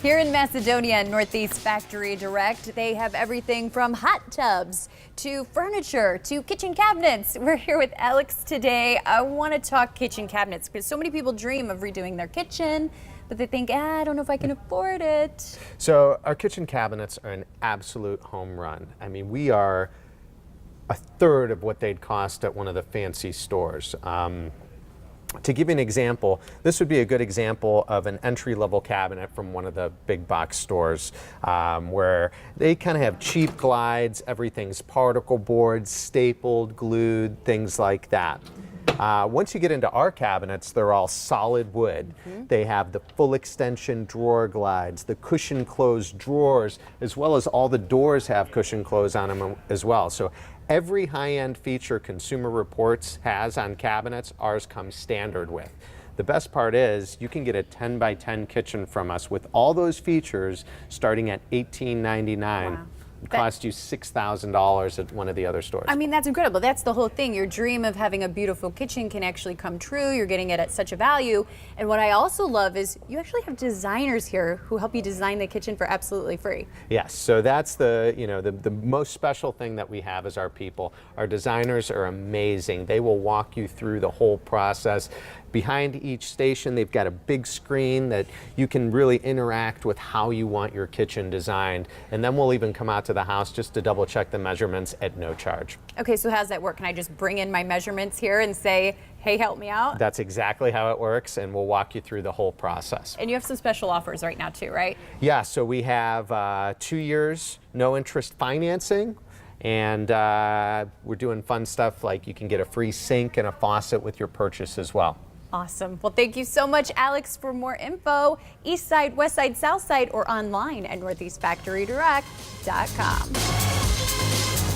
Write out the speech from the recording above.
Here in Macedonia, Northeast Factory Direct, they have everything from hot tubs to furniture to kitchen cabinets. We're here with Alex today. I want to talk kitchen cabinets because so many people dream of redoing their kitchen, but they think, I don't know if I can afford it. So our kitchen cabinets are an absolute home run. I mean, we are a third of what they'd cost at one of the fancy stores. To give you an example, this would be a good example of an entry-level cabinet from one of the big box stores where they kind of have cheap glides, everything's particle boards, stapled, glued, things like that. Once you get into our cabinets, they're all solid wood. They have the full extension drawer glides, the cushion closed drawers, as well as all the doors have cushion close on them as well. So every high-end feature Consumer Reports has on cabinets, ours comes standard with. The best part is you can get a 10 by 10 kitchen from us with all those features starting at $18.99. Wow. It cost you $6,000 at one of the other stores. I mean, that's incredible. That's the whole thing. Your dream of having a beautiful kitchen can actually come true. You're getting it at such a value. And what I also love is you actually have designers here who help you design the kitchen for absolutely free. Yes, so that's the most special thing that we have is our people. Our designers are amazing. They will walk you through the whole process. Behind each station, they've got a big screen that you can really interact with how you want your kitchen designed. And then we'll even come out to the house just to double check the measurements at no charge. Okay, so how does that work? Can I just bring in my measurements here and say, hey, help me out? That's exactly how it works, and we'll walk you through the whole process. And you have some special offers right now too, right? Yeah, so we have 2 years, no interest financing. And we're doing fun stuff like you can get a free sink and a faucet with your purchase as well. Awesome. Well, thank you so much, Alex. For more info, East Side, West Side, South Side, or online at northeastfactorydirect.com.